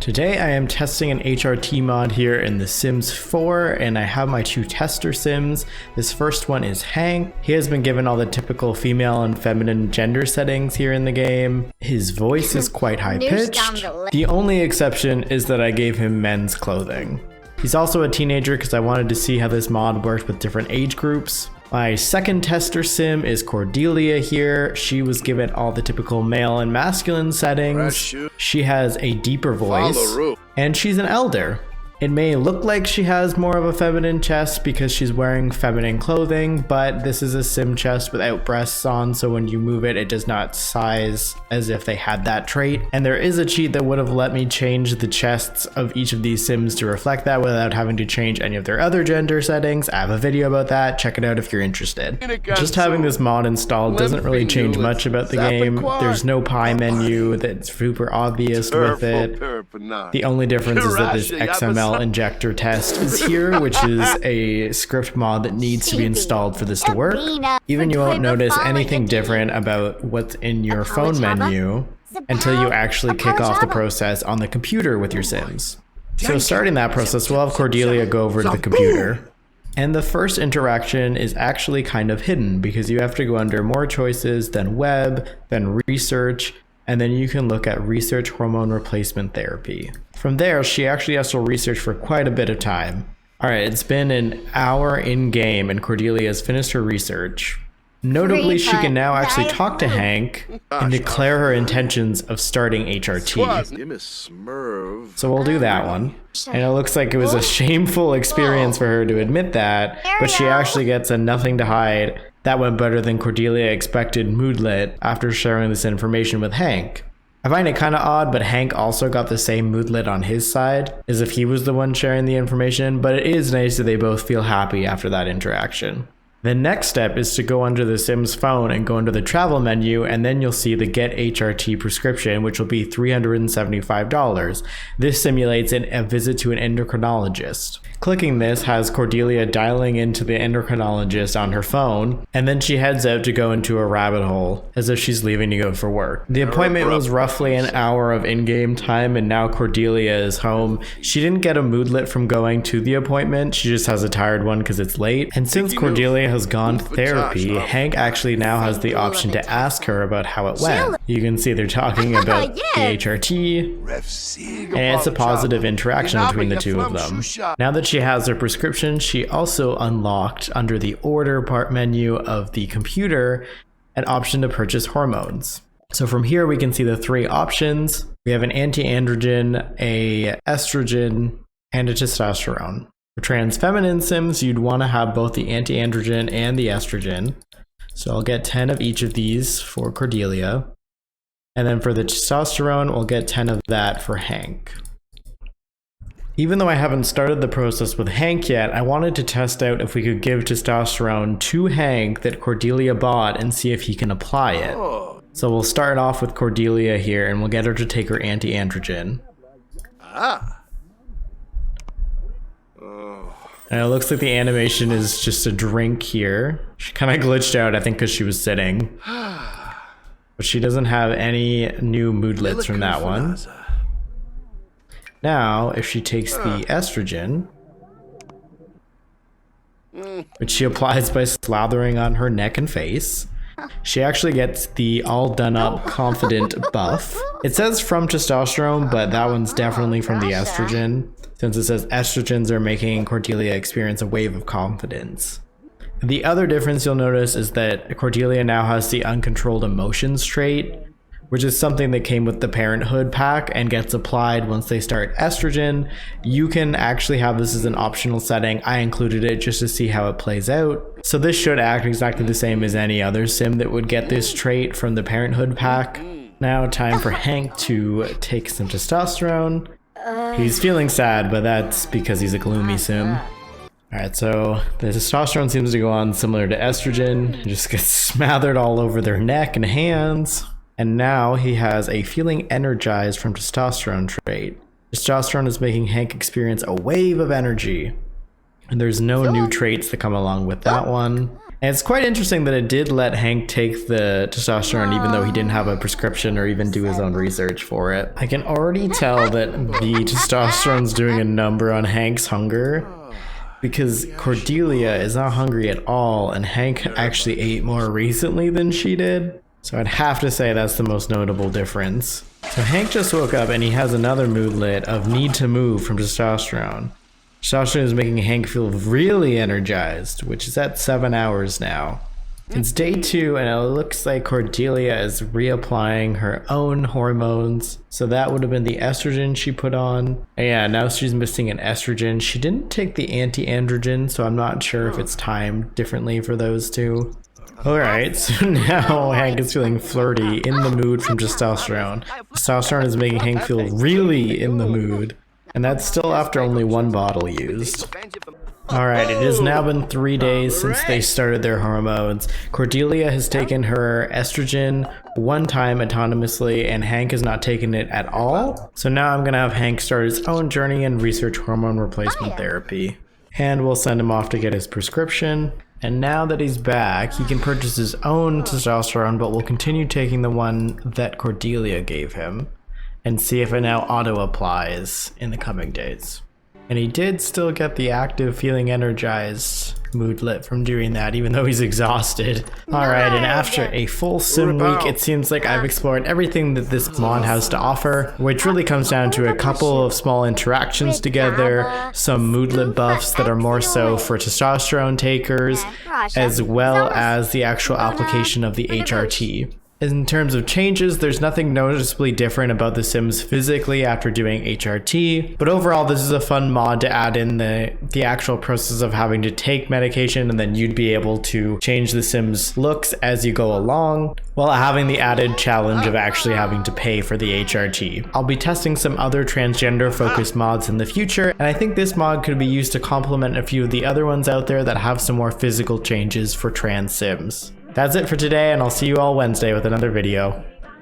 Today I am testing an HRT mod here in The Sims 4, and I have my two tester sims. This first one is Hank. He has been given all the typical female and feminine gender settings here in the game. His voice is quite high-pitched. The only exception is that I gave him men's clothing. He's also a teenager because I wanted to see how this mod worked with different age groups. My second tester sim is Cordelia here. She was given all the typical male and masculine settings. She has a deeper voice, and she's an elder. It may look like she has more of a feminine chest because she's wearing feminine clothing, but this is a sim chest without breasts on, so when you move it, it does not size as if they had that trait. And there is a cheat that would have let me change the chests of each of these sims to reflect that without having to change any of their other gender settings. I have a video about that. Check it out if you're interested. Just having this mod installed doesn't really change much about the game. There's no pie menu that's super obvious with it. The only difference is that this XML injector test is here, which is a script mod that needs to be installed for this to work. Even you won't notice anything different about what's in your phone menu until you actually kick off the process on the computer with your sims. So starting that process, we'll have Cordelia go over to the computer. And the first interaction is actually kind of hidden because you have to go under more choices, then web, then research, and then you can look at research hormone replacement therapy. From there, she actually has to research for quite a bit of time. All right, it's been an hour in game and Cordelia has finished her research. Notably, she can now actually talk to Hank and declare her intentions of starting HRT. So we'll do that one. And it looks like it was a shameful experience for her to admit that, but she actually gets a nothing to hide. That went better than Cordelia expected moodlet after sharing this information with Hank. I find it kind of odd, but Hank also got the same moodlet on his side, as if he was the one sharing the information, but it is nice that they both feel happy after that interaction. The next step is to go under the Sim's phone and go under the travel menu, and then you'll see the Get HRT prescription, which will be $375. This simulates a visit to an endocrinologist. Clicking this has Cordelia dialing into the endocrinologist on her phone, and then she heads out to go into a rabbit hole, as if she's leaving to go for work. The appointment was roughly an hour of in-game time, and now Cordelia is home. She didn't get a moodlet from going to the appointment, she just has a tired one because it's late. And since Cordelia has gone to therapy, Hank actually now has the option to ask her about how it went. You can see they're talking about the HRT, and it's a positive interaction between the two of them. Now that she has her prescription, she also unlocked under the order part menu of the computer an option to purchase hormones. So from here we can see the three options. We have an anti-androgen, a estrogen, and a testosterone. For trans feminine sims, you'd want to have both the anti-androgen and the estrogen. So I'll get 10 of each of these for Cordelia. And then for the testosterone, we'll get 10 of that for Hank. Even though I haven't started the process with Hank yet, I wanted to test out if we could give testosterone to Hank that Cordelia bought and see if he can apply it. So we'll start off with Cordelia here and we'll get her to take her anti-androgen. And it looks like the animation is just a drink here. She kind of glitched out, I think, because she was sitting. But she doesn't have any new moodlets from that one. Now, if she takes the estrogen, which she applies by slathering on her neck and face, she actually gets the all done up confident buff. It says from testosterone, but that one's definitely from the estrogen, since it says estrogens are making Cordelia experience a wave of confidence. The other difference you'll notice is that Cordelia now has the uncontrolled emotions trait, which is something that came with the Parenthood pack and gets applied once they start estrogen. You can actually have this as an optional setting. I included it just to see how it plays out. So this should act exactly the same as any other sim that would get this trait from the Parenthood pack. Now time for Hank to take some testosterone. He's feeling sad, but that's because he's a gloomy sim. Alright, so the testosterone seems to go on similar to estrogen. It just gets smothered all over their neck and hands. And now he has a feeling energized from testosterone trait. Testosterone is making Hank experience a wave of energy. And there's no new traits that come along with that one. And it's quite interesting that it did let Hank take the testosterone even though he didn't have a prescription or even do his own research for it. I can already tell that the testosterone's doing a number on Hank's hunger because Cordelia is not hungry at all and Hank actually ate more recently than she did. So I'd have to say that's the most notable difference. So Hank just woke up and he has another moodlet of need to move from testosterone. Testosterone is making Hank feel really energized, which is at 7 hours now. It's day 2 and it looks like Cordelia is reapplying her own hormones. So that would have been the estrogen she put on. And yeah, now she's missing an estrogen. She didn't take the anti-androgen, so I'm not sure if it's timed differently for those two. Alright, so now Hank is feeling flirty, in the mood from testosterone. Testosterone is making Hank feel really in the mood. And that's still after only 1 bottle used. Alright, it has now been 3 days since they started their hormones. Cordelia has taken her estrogen 1 time autonomously and Hank has not taken it at all. So now I'm gonna have Hank start his own journey and research hormone replacement therapy. And we'll send him off to get his prescription. And now that he's back, he can purchase his own testosterone, but will continue taking the one that Cordelia gave him and see if it now auto-applies in the coming days. And he did still get the active feeling energized moodlet from doing that, even though he's exhausted. Alright, and after a full sim week, it seems like I've explored everything that this mod has to offer, which really comes down to a couple of small interactions together, some moodlet buffs that are more so for testosterone takers, as well as the actual application of the HRT. In terms of changes, there's nothing noticeably different about The Sims physically after doing HRT, but overall this is a fun mod to add in the actual process of having to take medication, and then you'd be able to change The Sims looks as you go along, while having the added challenge of actually having to pay for the HRT. I'll be testing some other transgender focused mods in the future, and I think this mod could be used to complement a few of the other ones out there that have some more physical changes for trans Sims. That's it for today, and I'll see you all Wednesday with another video.